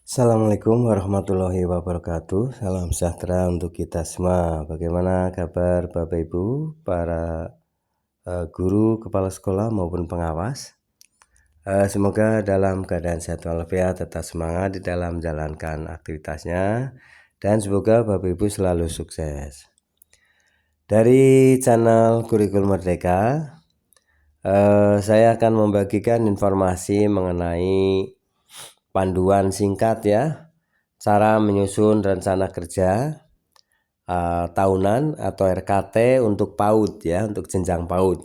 Assalamualaikum warahmatullahi wabarakatuh. Salam sejahtera untuk kita semua. Bagaimana kabar Bapak Ibu, para guru, kepala sekolah maupun pengawas? Semoga dalam keadaan sehat walafiat, tetap semangat di dalam menjalankan aktivitasnya, dan semoga Bapak Ibu selalu sukses. Dari channel Kurikulum Merdeka, saya akan membagikan informasi mengenai panduan singkat ya, cara menyusun rencana kerja tahunan atau RKT untuk PAUD ya, untuk jenjang PAUD.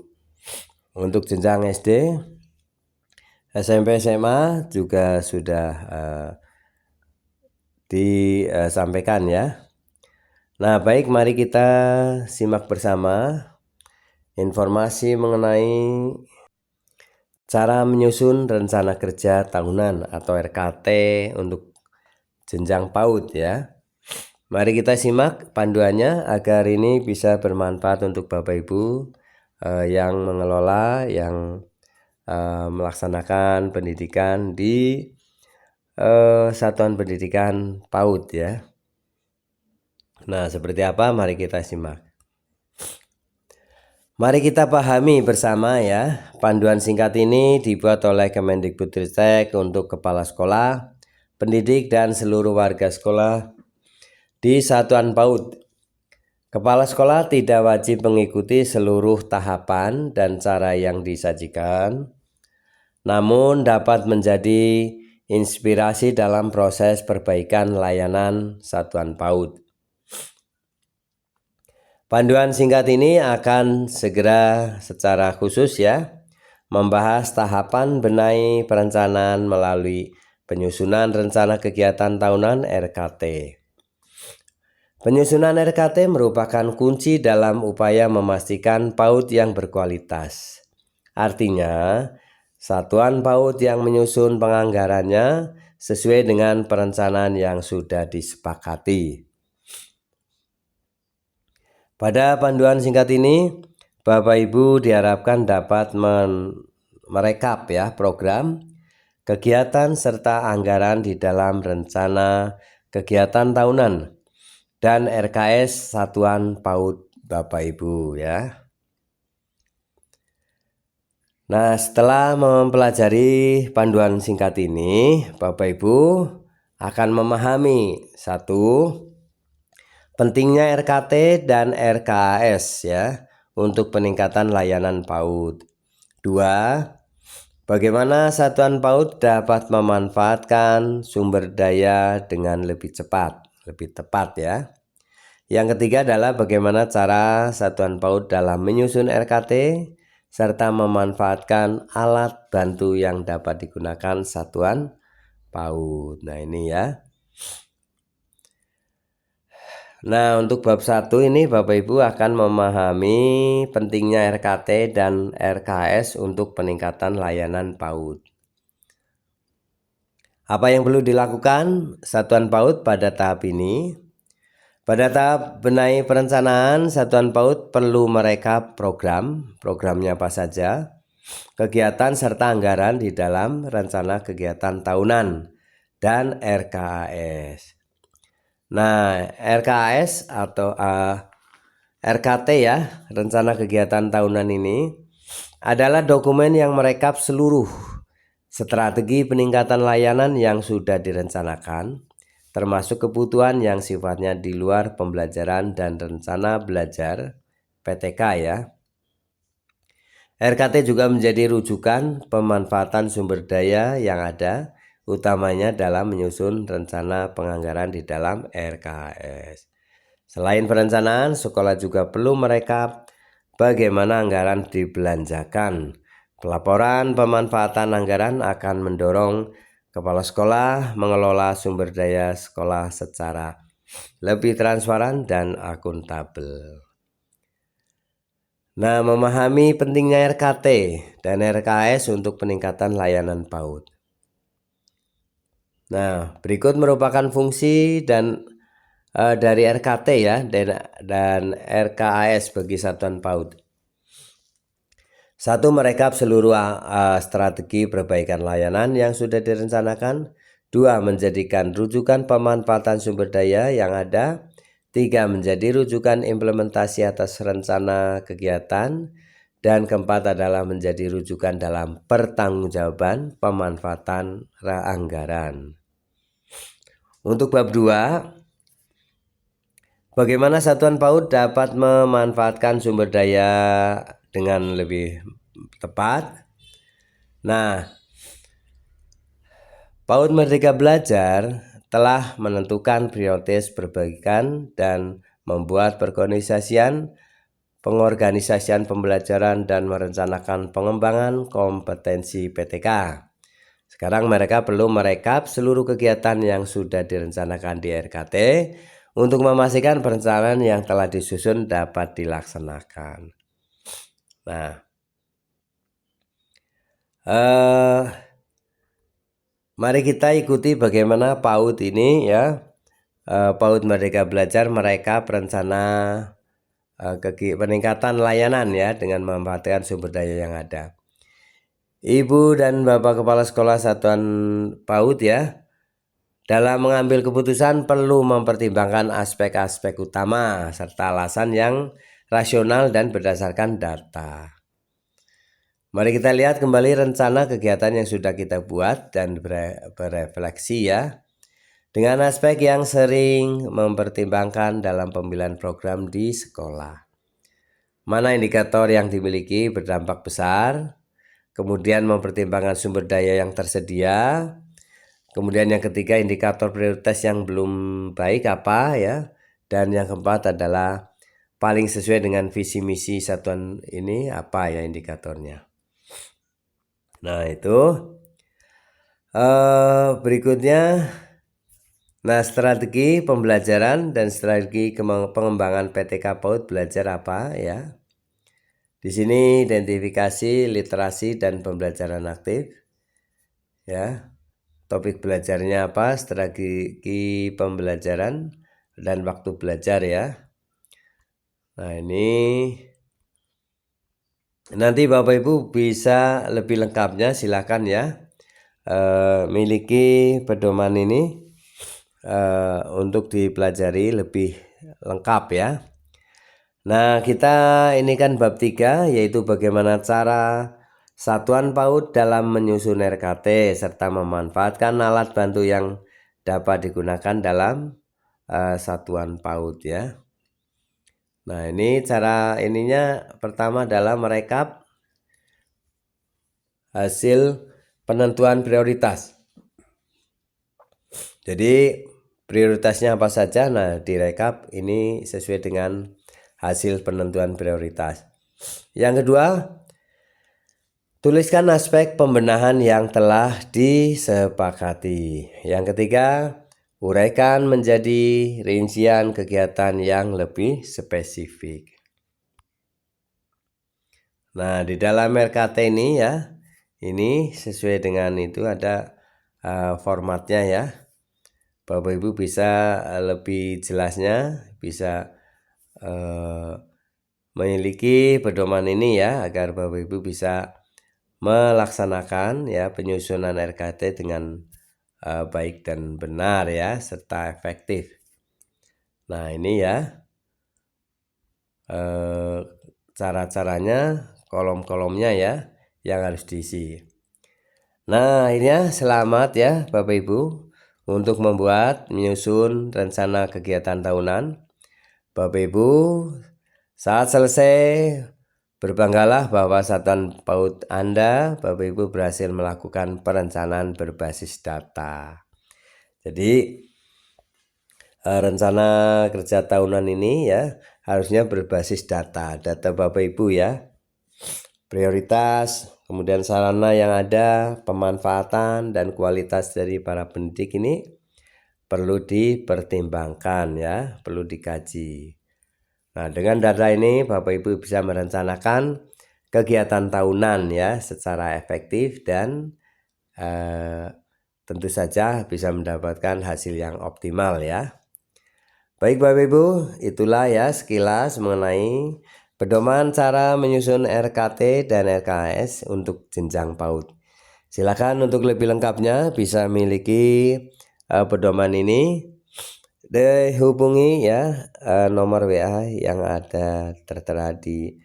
Untuk jenjang SD, SMP, SMA juga sudah disampaikan ya. Nah, baik, mari kita simak bersama informasi mengenai cara menyusun rencana kerja tahunan atau RKT untuk jenjang PAUD ya. Mari kita simak panduannya agar ini bisa bermanfaat untuk Bapak Ibu yang mengelola, yang melaksanakan pendidikan di satuan pendidikan PAUD ya. Nah, seperti apa? Mari kita simak. Mari kita pahami bersama ya. Panduan singkat ini dibuat oleh Kemendikbudristek untuk kepala sekolah, pendidik, dan seluruh warga sekolah di satuan PAUD. Kepala sekolah tidak wajib mengikuti seluruh tahapan dan cara yang disajikan, namun dapat menjadi inspirasi dalam proses perbaikan layanan satuan PAUD. Panduan singkat ini akan segera secara khusus ya membahas tahapan benahi perencanaan melalui penyusunan rencana kegiatan tahunan RKT. Penyusunan RKT merupakan kunci dalam upaya memastikan PAUD yang berkualitas. Artinya, satuan PAUD yang menyusun penganggarannya sesuai dengan perencanaan yang sudah disepakati. Pada panduan singkat ini, Bapak Ibu diharapkan dapat merekap ya program, kegiatan serta anggaran di dalam rencana kegiatan tahunan dan RKS satuan PAUD Bapak Ibu ya. Nah, setelah mempelajari panduan singkat ini, Bapak Ibu akan memahami satu, pentingnya RKT dan RKAS ya untuk peningkatan layanan PAUD. 2. Bagaimana satuan PAUD dapat memanfaatkan sumber daya dengan lebih cepat, lebih tepat ya. Yang ketiga adalah bagaimana cara satuan PAUD dalam menyusun RKT serta memanfaatkan alat bantu yang dapat digunakan satuan PAUD. Nah, ini ya. Nah, untuk bab 1 ini Bapak Ibu akan memahami pentingnya RKT dan RKS untuk peningkatan layanan PAUD. Apa yang perlu dilakukan satuan PAUD pada tahap ini? Pada tahap benahi perencanaan, satuan PAUD perlu merekap programnya apa saja, kegiatan serta anggaran di dalam rencana kegiatan tahunan dan RKAS. Nah, RKAS atau RKT ya, rencana kegiatan tahunan ini adalah dokumen yang merekap seluruh strategi peningkatan layanan yang sudah direncanakan, termasuk kebutuhan yang sifatnya di luar pembelajaran dan rencana belajar PTK ya. RKT juga menjadi rujukan pemanfaatan sumber daya yang ada, utamanya dalam menyusun rencana penganggaran di dalam RKS. Selain perencanaan, sekolah juga perlu merekap bagaimana anggaran dibelanjakan. Pelaporan pemanfaatan anggaran akan mendorong kepala sekolah mengelola sumber daya sekolah secara lebih transparan dan akuntabel. Nah, memahami pentingnya RKT dan RKS untuk peningkatan layanan PAUD. Nah, berikut merupakan fungsi dan dari RKT ya dan RKAS bagi satuan PAUD. 1. Merekap seluruh strategi perbaikan layanan yang sudah direncanakan. 2. Menjadikan rujukan pemanfaatan sumber daya yang ada. 3. Menjadi rujukan implementasi atas rencana kegiatan. Dan keempat adalah menjadi rujukan dalam pertanggungjawaban pemanfaatan anggaran. Untuk bab 2, bagaimana satuan PAUD dapat memanfaatkan sumber daya dengan lebih tepat? Nah, PAUD Merdeka Belajar telah menentukan prioritas perbaikan dan membuat pengorganisasian pembelajaran dan merencanakan pengembangan kompetensi PTK. Sekarang mereka perlu merekap seluruh kegiatan yang sudah direncanakan di RKT untuk memastikan perencanaan yang telah disusun dapat dilaksanakan. Nah, mari kita ikuti bagaimana PAUD ini ya. PAUD Merdeka Belajar merekap rencana peningkatan layanan ya dengan memanfaatkan sumber daya yang ada. Ibu dan Bapak Kepala Sekolah Satuan PAUD ya, dalam mengambil keputusan perlu mempertimbangkan aspek-aspek utama serta alasan yang rasional dan berdasarkan data. Mari kita lihat kembali rencana kegiatan yang sudah kita buat dan berefleksi ya. Dengan aspek yang sering mempertimbangkan dalam pemilihan program di sekolah. Mana indikator yang dimiliki berdampak besar, kemudian mempertimbangkan sumber daya yang tersedia, kemudian yang ketiga indikator prioritas yang belum baik apa ya, dan yang keempat adalah paling sesuai dengan visi misi satuan ini apa ya indikatornya. Nah itu berikutnya. Nah, strategi pembelajaran dan strategi pengembangan PTK PAUD belajar apa ya? Di sini identifikasi literasi dan pembelajaran aktif. Ya. Topik belajarnya apa? Strategi pembelajaran dan waktu belajar ya. Nah, ini nanti Bapak Ibu bisa lebih lengkapnya silakan ya. Miliki pedoman ini untuk dipelajari lebih lengkap ya. Nah, kita ini kan bab 3 yaitu bagaimana cara satuan PAUD dalam menyusun RKT serta memanfaatkan alat bantu yang dapat digunakan dalam satuan PAUD ya. Nah, ini cara ininya pertama adalah merekap hasil penentuan prioritas. Jadi prioritasnya apa saja? Nah, direkap ini sesuai dengan hasil penentuan prioritas. Yang kedua, tuliskan aspek pembenahan yang telah disepakati. Yang ketiga, uraikan menjadi rincian kegiatan yang lebih spesifik. Nah, di dalam RKT ini ya, ini sesuai dengan itu ada formatnya ya. Bapak Ibu bisa lebih jelasnya, bisa memiliki pedoman ini ya, agar Bapak Ibu bisa melaksanakan ya penyusunan RKT dengan baik dan benar ya, serta efektif. Nah, ini ya cara-caranya, kolom-kolomnya ya yang harus diisi. Nah, ini ya, selamat ya Bapak Ibu untuk menyusun rencana kegiatan tahunan. Bapak Ibu saat selesai berbanggalah bahwa satuan PAUD Anda, Bapak Ibu berhasil melakukan perencanaan berbasis data. Jadi rencana kerja tahunan ini ya harusnya berbasis data Bapak Ibu ya. Prioritas, kemudian sarana yang ada, pemanfaatan dan kualitas dari para pendidik ini perlu dipertimbangkan ya, perlu dikaji. Nah, dengan data ini Bapak Ibu bisa merencanakan kegiatan tahunan ya secara efektif dan tentu saja bisa mendapatkan hasil yang optimal ya. Baik Bapak Ibu, itulah ya sekilas mengenai pedoman cara menyusun RKT dan RKS untuk jenjang PAUD. Silakan untuk lebih lengkapnya bisa miliki pedoman ini, dihubungi ya nomor WA yang ada tertera di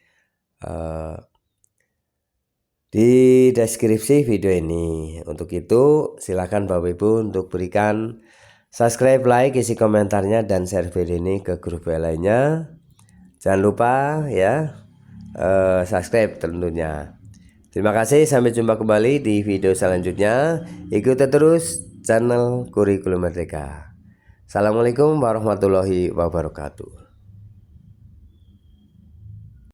deskripsi video ini. Untuk itu silakan Bapak Ibu untuk berikan subscribe, like, isi komentarnya, dan share video ini ke grup lainnya. Jangan lupa ya subscribe tentunya. Terima kasih, sampai jumpa kembali di video selanjutnya. Ikuti terus channel Kurikulum Merdeka. Assalamualaikum warahmatullahi wabarakatuh.